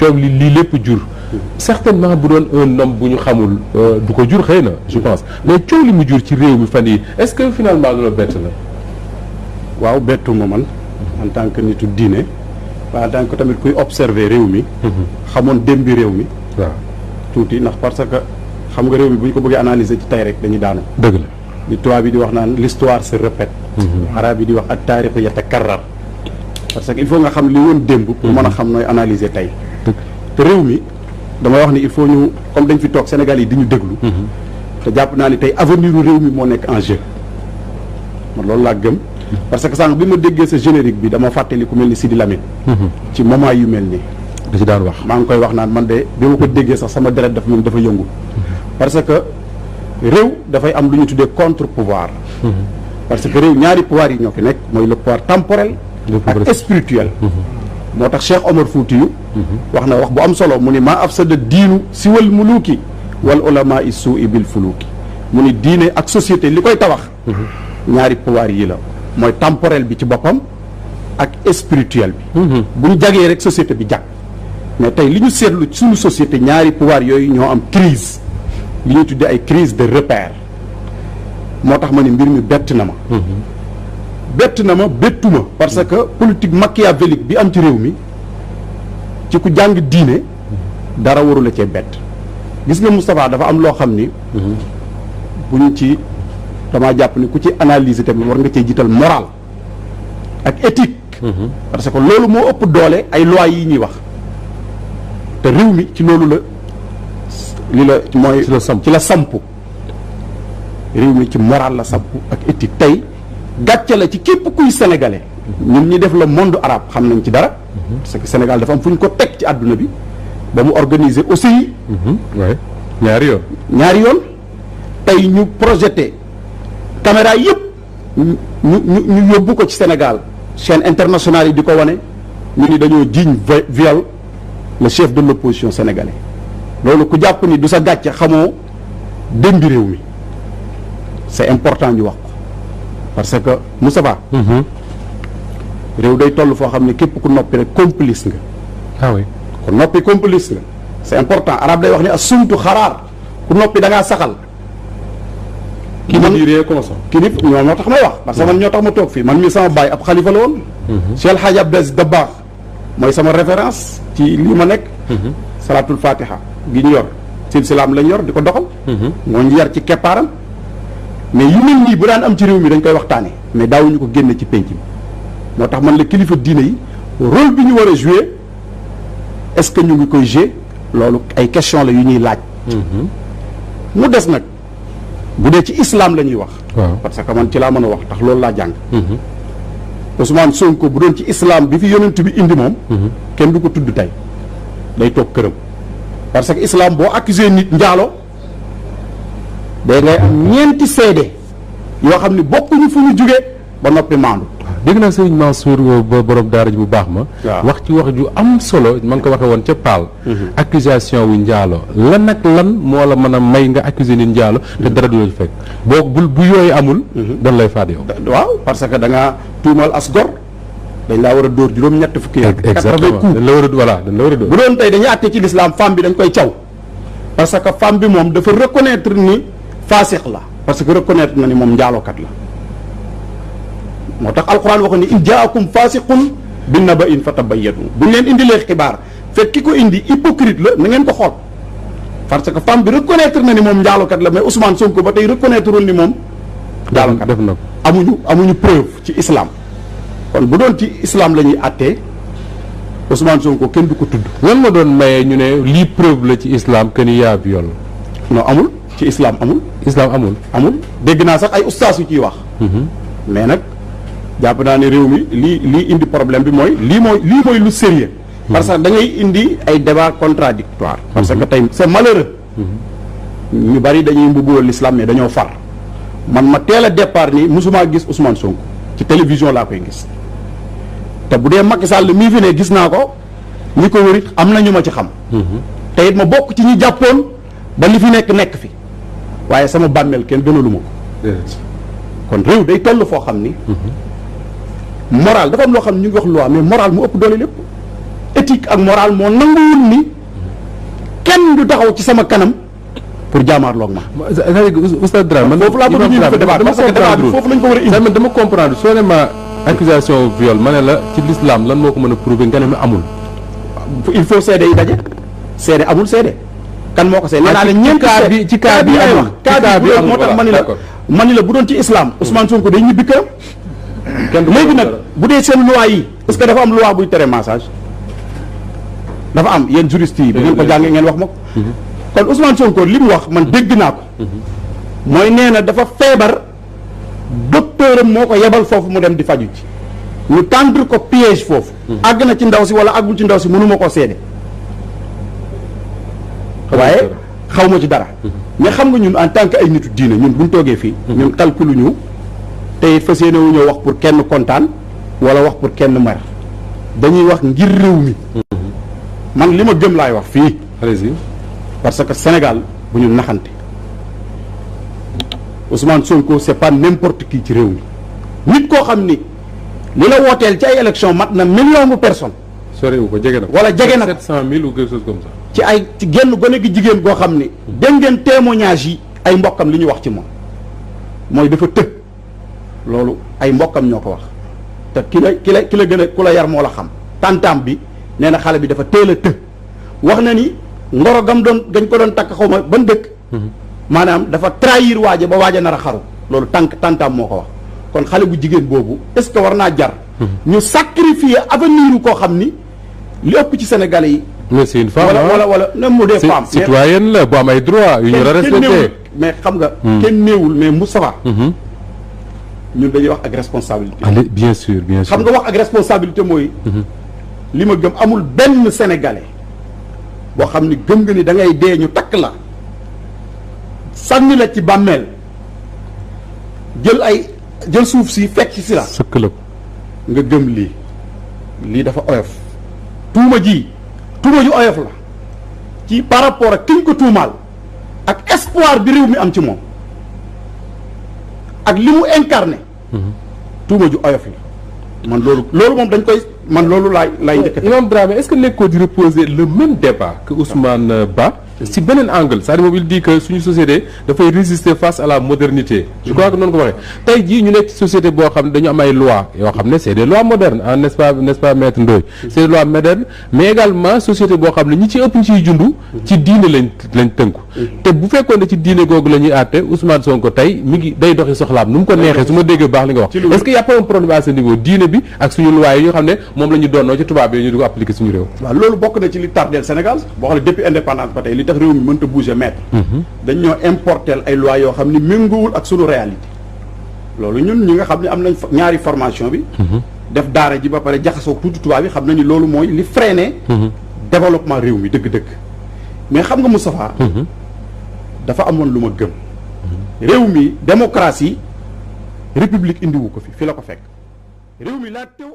coow lii lépp jur certainement bu doon un homme bu ñu xamul du ko jur xëy na je pense mais coow li mu jur ci réew mi fan yi est-ce que finalement loolu bett la. waaw bettu ma man en tant que nitu diine waaye en tant que tamit kuy observer réew mi xamoon démbi réew mi waaw tuuti ndax parce que xam nga réew mi bu ñu ko bëggee analyser ci tey rek dañuy daanu dëgg la li tubaab bi di wax naan l'histoire se répète arabe yi di wax ak taarix yatakarrar parce que il faut nga xam li woon démb pour mën a xam nooy analyser tey te réew mi damay wax ni il faut ñu comme dañ fi toog Sénégal yi di ñu déglu te jàpp naa ni tey avenir u réew mi moo nekk en jeu man loolu laa gëm parce que sànq bi ma déggee sa générique bi dama fàttali ku mel ni Sidi Lamine ci moment yu mel nii da ci daan wax maa ngi koy wax naan man de bi ma ko déggee sax sama deret dafa mel dafa yëngu parce que réew dafay am lu ñu tuddee contre pouvoir parce que réew ñaari pouvoir yi ñoo fi nekk mooy le pouvoir temporel ak spirituel moo tax Cheikh Omar Foutiyou wax na wax bu am solo mu ni maa afsada diinu siwal muluuki wal ulama i suu'i bil fuluuki mu ni diine ak société li koy tabax ñaari pouvoir yi la mooy temporel bi ci boppam ak spirituel bi bu ñu jagee rek société bi jag mais tey li ñu seetlu suñu société ñaari pouvoir yooyu ñoo am crise li ñuy tuddee ay crise de repère moo tax ma ni mbir mi bett na ma bettu ma parce que politique machiavélique bi am ci réew mi ci ku jàng diine dara warula cee bett gis nga Moustapha dafa am loo xam ni bu ñu ci damaa jàpp ni ku ci analyser tamit war nga cee jiital moral ak éthique parce que loolu moo ëpp doole ay lois yi ñuy wax te réew mi ci loolu la li la mooy ci la samp réew mi ci moral la samp ak éthique tey gàcce la ci képp kuy sénégalais ñun ñi def le monde arabe xam nañ ci dara parce que Sénégal dafa am fu ñu ko teg ci àdduna bi ba mu organiser aussi ñaari yoon tey ñu projeté caméra yëpp ñu yóbbu ko ci Sénégal chaîne internationale yi di ko wane ñu ni dañoo jiiñ viol le chef de l'opposition sénégalais loolu ku jàpp ni du sa gàcce xamoo démbi réew mi c'est important ñu wax ko parce que Moustapha réew day toll foo xam ne képp ku noppi rek complice nga ku noppi complice nga c'est important arab day wax ni as-sumtu xaraar ku noppi da ngaa saxal kii man kii nit ñoo moo tax may wax parce que man ñoo tax ma toog fii man mii sama baay ab xalifa la woon Cheikh El Hadj Abdou Aziz Dabakh mooy sama référence ci lii ma nekk salatul fatiha gi ñu yor silsilaam lañ yor di ko doxal moo ñu yar ci keppaaram mais yu mel nii bu daan am ci réew mi dañ koy waxtaane mais daawuñu ko génne ci penc bi moo tax man la kilifa diine yi rôle bi ñu war a jouer est-ce que ñu ngi koy jouer loolu ay question la yu ñuy laaj mu des nag bu dee ci islam la ñuy wax parce que man ci laa mën a wax tax loolu laa jàng Ousmane Sonko bu doon ci islam bi fi yonent bi indi moom kenn du ko tudd tey day toog këram parce que islam boo accusé nit njaalo day ngay am ñeenti seede yoo xam ne bokkuñu fu ñu jugee ba noppi maandu dégg naa sëriñ Mansour ba borom daara ji bu baax ma wax ci wax ju am solo man ko waxee woon ca Paal accusation wu njaalo lan ak lan moo la mën a may nga accuser nit njaalo te dara du la fekk boo bu yooyu amul dañ lay faat yow waaw parce que da ngaa tuumal as gor dañ laa war a dóor juróom-ñett fukki yar exactement dañ la war a voilà dañ la war a dóor bu doon tey dañuy àtte ci l'islam femme bi dañ koy caw parce que femme bi moom dafa reconnaître ni faasiq la parce que reconnaître na ni moom njaalokat la moo tax alquran waxoon ni in jaakum faasiqun bi naba'in fatabayyanu bu ñu leen indilee xibaar fekk ki ko indi hypocrite la na ngeen ko xool parce que femme bi reconnaître na ni moom njaalokat la mais Ousmane Sonko ba tey reconnaître wul ni moom njaalokat def na ko amuñu preuve ci islam kon bu doon ci islam la ñuy àttee Ousmane Sonko kenn du ko tudd lan ma doon mayee ñu ne lii preuve la ci islam que ni yaa viol non amul ci islam amul dégg naa sax ay ustaas yu ciy wax mais nag jàpp naa ne réew mi lii indi problème bi mooy lii mooy lu sérieux parce que da ngay indi ay débat contradictoire parce que tey c'est malheureux ñu bari dañuy mbubboo l'islam mais dañoo far man ma teel a départ ni musuma gis Ousmane Sonko ci télévision laa koy gis te bu dee Macky Sall mii fi ne gis naa ko ñi ko wërit am na ñu ma ci xam te it ma bokk ci ñi jàppoon ba li fi nekk fi waaye sama bàmmeel kenn gënalu ma ko kon réew day toll foo xam ni moral dafa am loo xam ne ñu ngi wax loi mais moral mu ëpp doole lépp éthique ak morale moo nanguwul ni kenn du taxaw ci sama kanam pour jaamaarloog ma. c'est-à-dire Oustaz Dramé man foofu laa bëgg ñu fa débat parce que débat bi foofu lañ ko war a indi. man dama comprendre soo ne ma accusation viol ma ne la ci l'islam lan moo ko mën a prouver nga ne ma amul. il faut seede yi daje seede amul seede kan moo ko seede. nee naa la ñeenti seede ci cas bi amul cas bi moo tax ma ni la bu doon ci islam Ousmane Sonko day ñibbi këram. léegi nag bu dee seen loi yi est-ce que dafa am loi buy tere massage dafa am yéen juriste yi bu ngeen ko jàngee ngeen wax ma ko. kon Ousmane Sonko li mu wax man dégg naa ko. mooy nee na dafa feebar docteur am moo ko yebal foofu mu dem di faju ci ñu tendre ko piège foofu. àgg na ci ndaw si wala àggul ci ndaw si mënuma koo seede. waaye xaw ma ci dara. mais xam nga ñun en tant que ay nitu diine ñun buñ toogee fii. ñun calculu ñu te fas yéene wu ñoo wax pour kenn kontaan wala wax pour kenn mer dañuy wax ngir réew mi. man li ma gëm laay wax fii. allez-y. parce que Sénégal bu ñu naxante Ousmane Sonko c'est pas n'importe qui ci réew mi nit koo xam ni li la wooteel ci ay élection mat na million bu personne. soriwul ko jege na ko. wala jege na ko 700 000 ou quelque chose comme ça. ci ay ci genn gone gi jigéen goo xam ni. dégg ngeen témoignage yi ay mbokkam li ñu wax ci moom mooy dafa të loolu ay mbokkam ñoo ko wax te ki la gën a ku la yar moo la xam tantaam bi nee na xale bi dafa teel a të wax na ni ngoro gam dañ ko doon takk xaw ma ban dëkk. maanaam dafa trahir waaje ba waaje nar a xaru loolu tantaam moo ko wax kon xale bu jigéen boobu est-ce que war naa jar. ñu sacrifier avenir koo xam ni li ëpp ci Sénégalais yi. mais c'est une femme wala même mu dee femme. citoyenne la bu am ay droits yu ñu war a respecté. mais xam nga. kenn néewul mais Moustapha. ñun dañuy wax ak responsabilité. allez bien sûr bien sûr. xam nga wax ak responsabilité mooy. li ma gëm amul benn Sénégalais boo xam ni gëm nga ni da ngay dee ñu takk la sànni la ci bàmmeel jël suuf si fekk si la. sëkk la nga gëm lii dafa oyof tuuma ju oyof la ci par rapport ak ki ñu ko tuumaal ak espoir bi réew mi am ci moom ak li mu incarné. tuuma ju oyof la man loolu moom dañ koy man loolu laay njëkk. Imam Dramé est-ce que nekkoo di reposer le même débat que Ousmane Ba si beneen angle c'est-à-dire moom il dit que suñu société dafay résister face à la modernité. je crois que noonu ko waxee tey jii ñu nekk ci société boo xam ne dañu am ay lois yoo xam ne c'est des lois modernes ah n'est-ce pas maître Ndoye. c'est des lois modernes mais également société boo xam ne ñi ci ëpp ñu ciy jundu ci diine lañ tënku. te bu fekkoon ne ci diine googu la ñuy àtte Ousmane Sonko tey mi ngi day doxi soxlaam nu mu ko neexee su ma déggee baax li nga wax. est-ce que y a pas un problème à ce niveau diine bi ak suñu lois yi ñu xam ne moom la ñu doonoo ci tubaab yi ñu di ko appliquer suñu réew. waaw loolu bokk na ci li tardeel Sénégal boo xam ne depuis indépendance ba tey li tax réew mi mënta bouger mètre. dañ ñoo importer ay lois yoo xam ni méngoowul ak suñu réalité. loolu ñun ñi nga xam ne am nañ ñaari formation bi. def daara ji ba pare jaxasoo tuuti tubaab yi xam nañu loolu mooy li freiné. développement réew mi dëgg-dëgg. mais xam nga Moustapha. dafa amoon lu ma gëm. réew mi démocratie république indiwu ko fi la ko fekk réew mi laa teew.